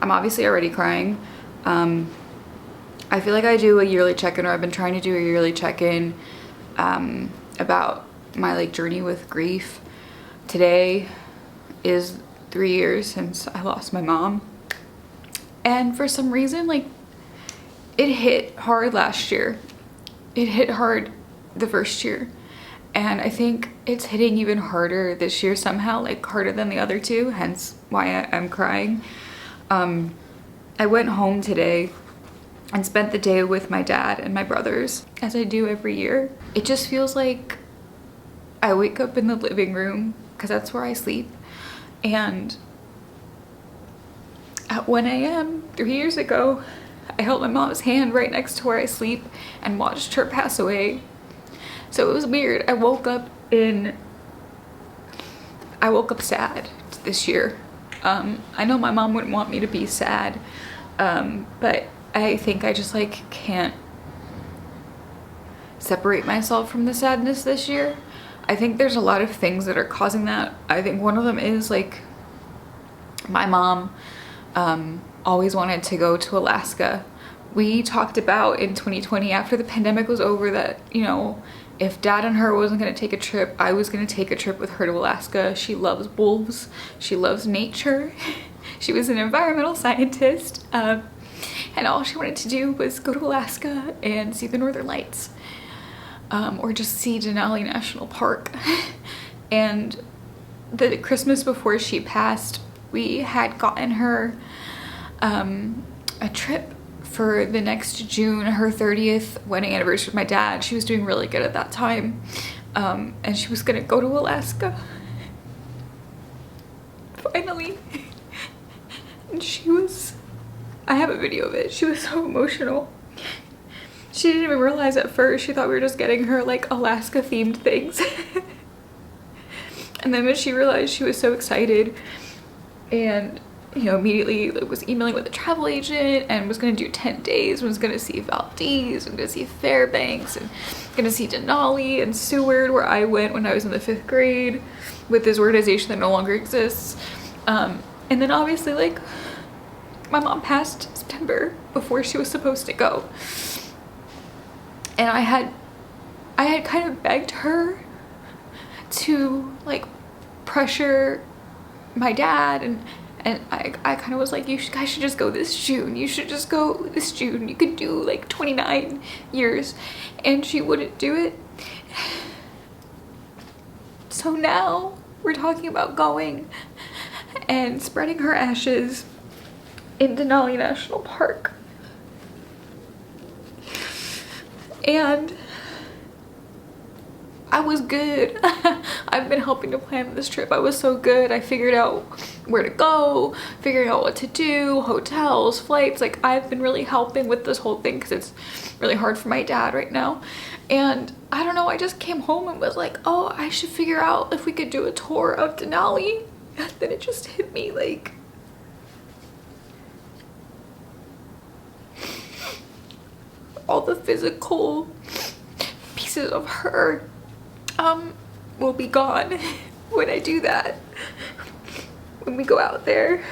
I'm obviously already crying. I feel like I do a yearly check-in, or I've been trying to do a yearly check-in about my like journey with grief. Today is 3 years since I lost my mom. And for some reason, like, it hit hard last year. It hit hard the first year. And I think it's hitting even harder this year somehow, like harder than the other two, hence why I'm crying. I went home today and spent the day with my dad and my brothers, as I do every year. It just feels like I wake up in the living room, because that's where I sleep, and at 1 a.m. 3 years ago, I held my mom's hand right next to where I sleep and watched her pass away. So it was weird. I woke up sad this year. I know my mom wouldn't want me to be sad, but I think I just like can't separate myself from the sadness this year. I think there's a lot of things that are causing that. I think one of them is like my mom always wanted to go to Alaska. We talked about in 2020, after the pandemic was over, that, you know, if dad and her wasn't going to take a trip, I was going to take a trip with her to Alaska. She loves wolves. She loves nature. She was an environmental scientist. And all she wanted to do was go to Alaska and see the Northern Lights. Or just see Denali National Park. And the Christmas before she passed, we had gotten her a trip for the next June, her 30th wedding anniversary with my dad. She was doing really good at that time. And she was gonna go to Alaska. Finally. And I have a video of it. She was so emotional. She didn't even realize at first. She thought we were just getting her like Alaska themed things. And then when she realized, she was so excited, and you know, immediately was emailing with a travel agent and was going to do 10 days, was going to see Valdez, and going to see Fairbanks, and going to see Denali and Seward, where I went when I was in the 5th grade with this organization that no longer exists. And then obviously, like, my mom passed September before she was supposed to go. And I had kind of begged her to like pressure my dad, and I kind of was like, you guys should just go this June. You should just go this June. You could do like 29 years. And she wouldn't do it. So now we're talking about going and spreading her ashes in Denali National Park. And I was good. I've been helping to plan this trip. I was so good. I figured out where to go, figuring out what to do, hotels, flights. Like, I've been really helping with this whole thing because it's really hard for my dad right now. And I don't know, I just came home and was like, oh, I should figure out if we could do a tour of Denali. And then it just hit me like, all the physical pieces of her will be gone when I do that. When we go out there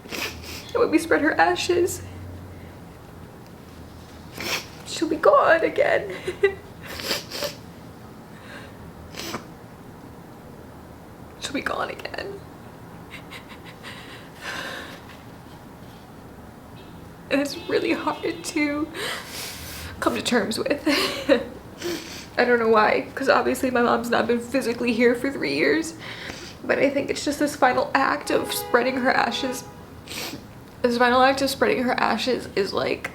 and when we spread her ashes, she'll be gone again. She'll be gone again. And it's really hard to come to terms with. I don't know why, because obviously my mom's not been physically here for 3 years, but I think it's just this final act of spreading her ashes. This final act of spreading her ashes is like,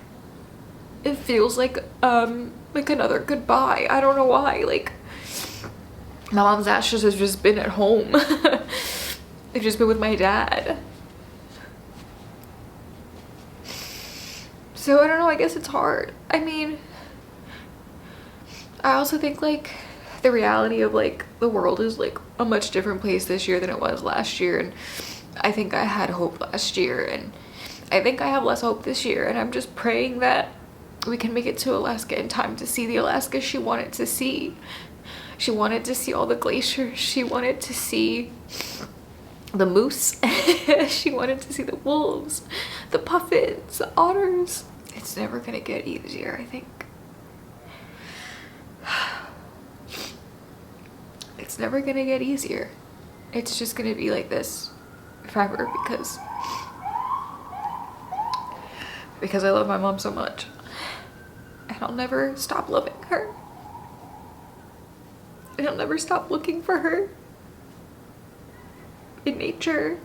it feels like another goodbye. I don't know why. Like, my mom's ashes has just been at home. They've just been with my dad. So I don't know, I guess it's hard. I mean, I also think like the reality of like the world is like a much different place this year than it was last year, and I think I had hope last year, and I think I have less hope this year, and I'm just praying that we can make it to Alaska in time to see the Alaska she wanted to see. She wanted to see all the glaciers. She wanted to see the moose. She wanted to see the wolves, the puffins, the otters. It's never gonna get easier, I think. It's never gonna get easier. It's just gonna be like this forever because I love my mom so much. And I'll never stop loving her. And I'll never stop looking for her in nature,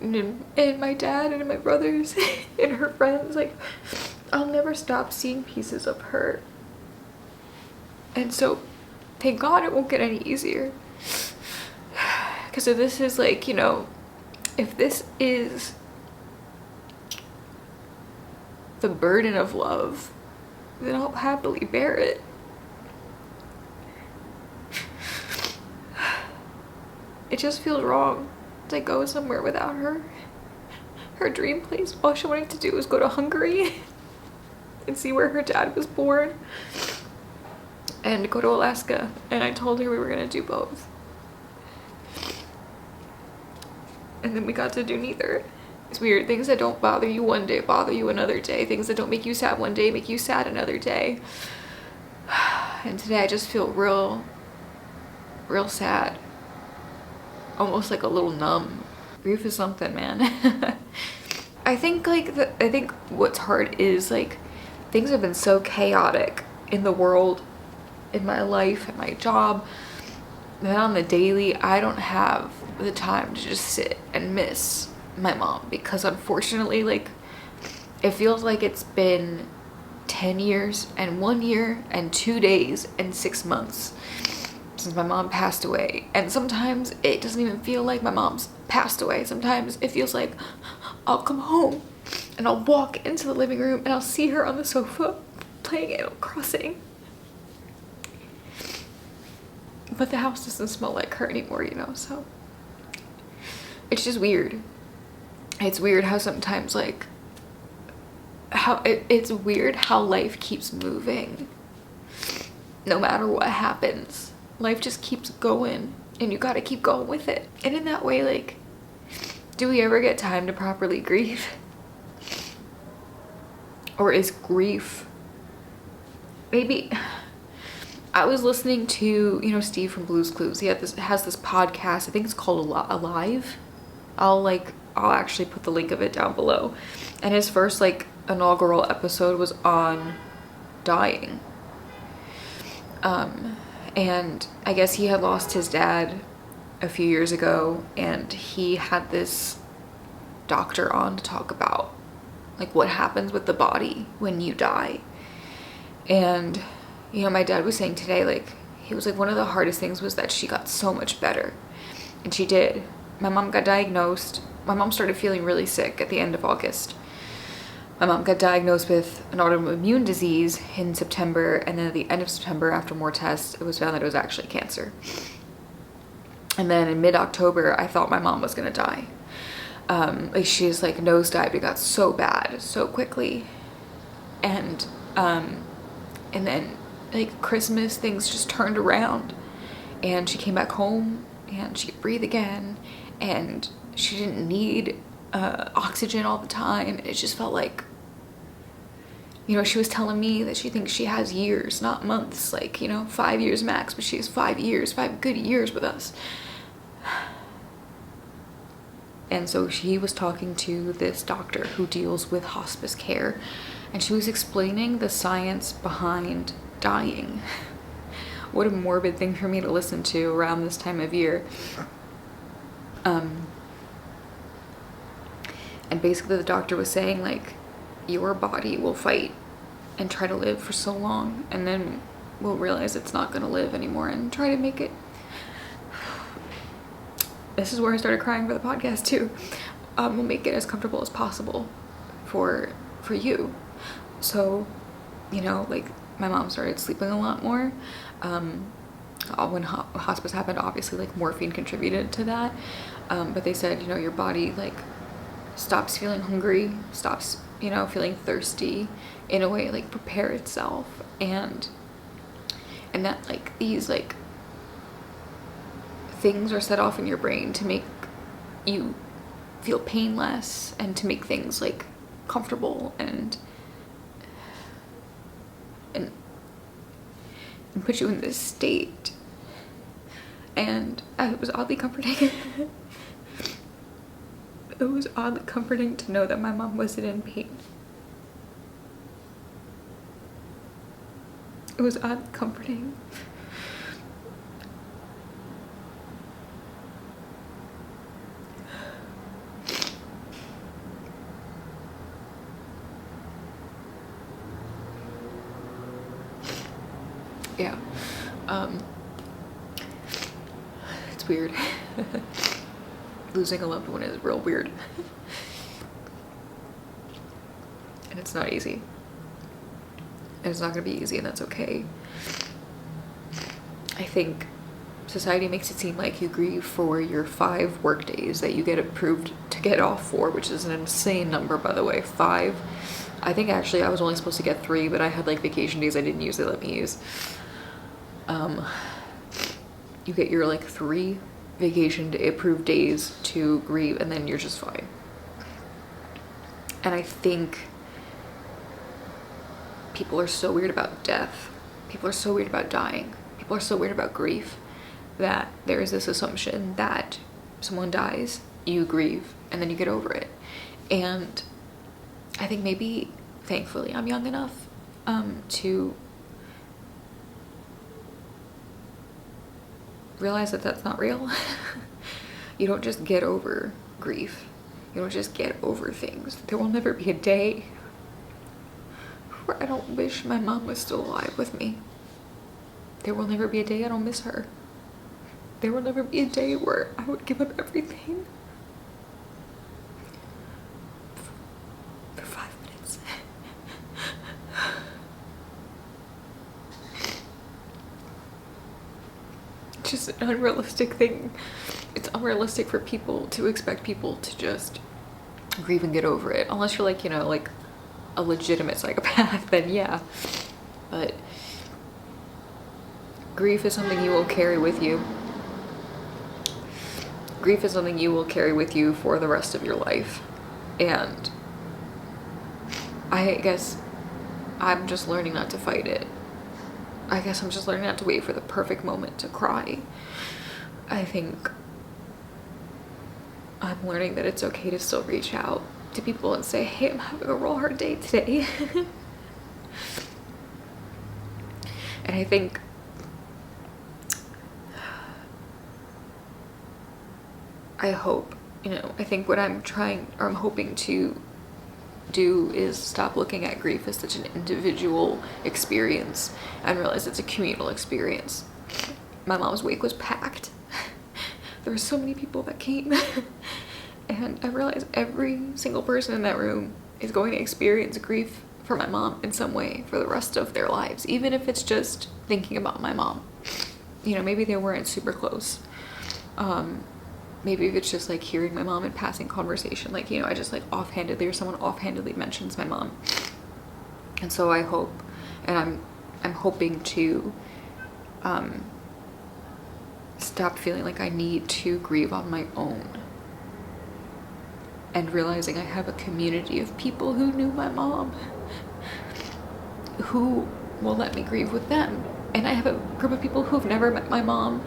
and my dad and my brothers and her friends. Like, I'll never stop seeing pieces of her. And so thank God it won't get any easier. Because if this is like, you know, if this is the burden of love, then I'll happily bear it. It just feels wrong to go somewhere without her. Her dream place, all she wanted to do was go to Hungary and see where her dad was born and go to Alaska. And I told her we were gonna do both. And then we got to do neither. It's weird. Things that don't bother you one day bother you another day. Things that don't make you sad one day make you sad another day. And today I just feel real sad. Almost like a little numb. Grief is something, man. I think what's hard is like things have been so chaotic in the world, in my life, in my job, that on the daily I don't have the time to just sit and miss my mom, because unfortunately, like, it feels like it's been 10 years and 1 year and 2 days and 6 months since my mom passed away. And sometimes it doesn't even feel like my mom's passed away. Sometimes it feels like I'll come home and I'll walk into the living room and I'll see her on the sofa playing Animal Crossing. But the house doesn't smell like her anymore, you know, so it's just weird. It's weird how sometimes, like, it's weird how life keeps moving. No matter what happens, life just keeps going and you gotta keep going with it. And in that way, like, do we ever get time to properly grieve? Or is grief, maybe, I was listening to, you know, Steve from Blue's Clues. He has this podcast, I think it's called Alive. I'll actually put the link of it down below. And his first, like, inaugural episode was on dying. And I guess he had lost his dad a few years ago, and he had this doctor on to talk about, like, what happens with the body when you die. And, you know, my dad was saying today, like, he was like, one of the hardest things was that she got so much better. And she did. My mom got diagnosed. My mom started feeling really sick at the end of August. My mom got diagnosed with an autoimmune disease in September, and then at the end of September, after more tests, it was found that it was actually cancer. And then in mid-October, I thought my mom was gonna die. Like, she's like nosedived. It got so bad so quickly. And then, like, Christmas, things just turned around, and she came back home and she could breathe again, and she didn't need oxygen all the time. It just felt like, you know, she was telling me that she thinks she has years, not months, like, you know, 5 years max, but she has 5 years, 5 good years with us. And so she was talking to this doctor who deals with hospice care, and she was explaining the science behind dying. What a morbid thing for me to listen to around this time of year. And basically the doctor was saying, like, your body will fight and try to live for so long, and then we'll realize it's not going to live anymore and try to make it. This is where I started crying for the podcast too. We'll make it as comfortable as possible for you. So, you know, like, my mom started sleeping a lot more. When hospice happened, obviously, like, morphine contributed to that. But they said, you know, your body, like, stops feeling hungry, stops, you know, feeling thirsty, in a way, like, prepare itself. And that, like, these, like, things are set off in your brain to make you feel pain less and to make things like comfortable and put you in this state. And it was oddly comforting. It was oddly comforting to know that my mom wasn't in pain. It was oddly comforting. Yeah. It's weird. Losing a loved one is real weird. And it's not easy. And it's not gonna be easy, and that's okay. I think society makes it seem like you grieve for your 5 work days that you get approved to get off for, which is an insane number, by the way. 5. I think actually I was only supposed to get 3, but I had like vacation days I didn't use, they let me use. You get your like 3 vacation day approved days to grieve, and then you're just fine. And I think people are so weird about death. People are so weird about dying. People are so weird about grief that there is this assumption that someone dies, you grieve, and then you get over it. And I think maybe, thankfully, I'm young enough to realize that that's not real. You don't just get over grief. You don't just get over things. There will never be a day where I don't wish my mom was still alive with me. There will never be a day I don't miss her. There will never be a day where I would give up everything for 5 minutes. It's just an unrealistic thing. It's unrealistic for people to expect people to just grieve and get over it. Unless you're like, you know, like a legitimate psychopath, then yeah. But grief is something you will carry with you. Grief is something you will carry with you for the rest of your life. And I guess I'm just learning not to fight it. I guess I'm just learning not to wait for the perfect moment to cry. I think I'm learning that it's okay to still reach out to people and say, hey, I'm having a real hard day today. And I think I hope, you know, I think what I'm trying, or I'm hoping to do is stop looking at grief as such an individual experience and realize it's a communal experience. My mom's wake was packed. There were so many people that came. And I realized every single person in that room is going to experience grief for my mom in some way for the rest of their lives, even if it's just thinking about my mom. You know, maybe they weren't super close. Maybe if it's just like hearing my mom in passing conversation, like, you know, I just like offhandedly, or someone offhandedly mentions my mom. And so I hope, and I'm hoping to stop feeling like I need to grieve on my own, and realizing I have a community of people who knew my mom who will let me grieve with them. And I have a group of people who've never met my mom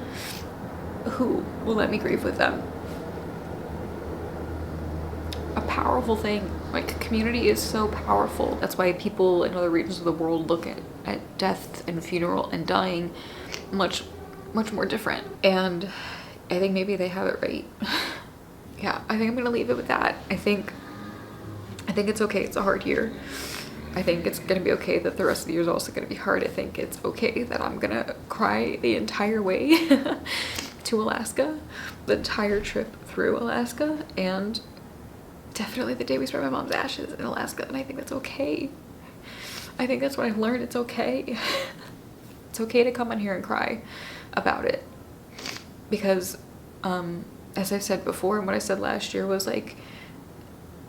who will let me grieve with them. A powerful thing. Like, community is so powerful. That's why people in other regions of the world look at death and funeral and dying much more different. And I think maybe they have it right. Yeah, I think I'm gonna leave it with that. I think it's okay. It's a hard year. I think it's gonna be okay that the rest of the year is also gonna be hard. I think it's okay that I'm gonna cry the entire way to Alaska, the entire trip through Alaska, and definitely the day we spread my mom's ashes in Alaska. And I think that's okay. I think that's what I've learned. It's okay. It's okay to come on here and cry about it, because as I've said before, and what I said last year was like,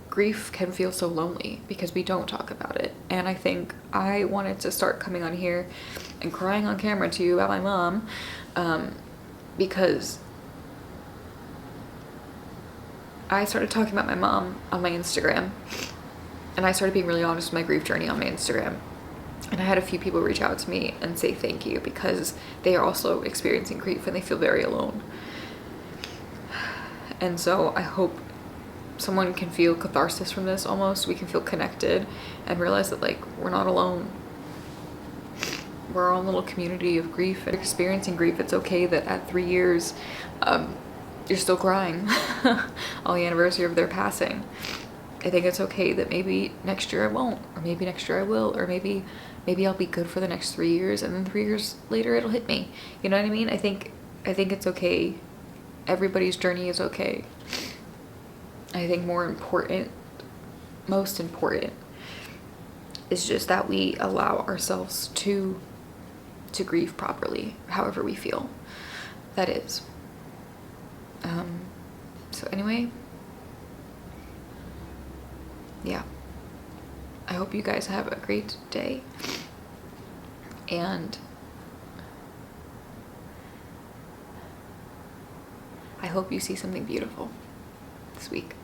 grief can feel so lonely because we don't talk about it. And I think I wanted to start coming on here and crying on camera to you about my mom, because I started talking about my mom on my Instagram, and I started being really honest with my grief journey on my Instagram. And I had a few people reach out to me and say thank you because they are also experiencing grief and they feel very alone. And so I hope someone can feel catharsis from this almost. We can feel connected and realize that, like, we're not alone. We're our own little community of grief and experiencing grief. It's okay that at 3 years, you're still crying on the anniversary of their passing. I think it's okay that maybe next year I won't, or maybe next year I will, or maybe I'll be good for the next 3 years, and then 3 years later it'll hit me. You know what I mean? I think it's okay. Everybody's journey is okay. I think most important is just that we allow ourselves to grieve properly, however we feel that is. So anyway, yeah, I hope you guys have a great day, and I hope you see something beautiful this week.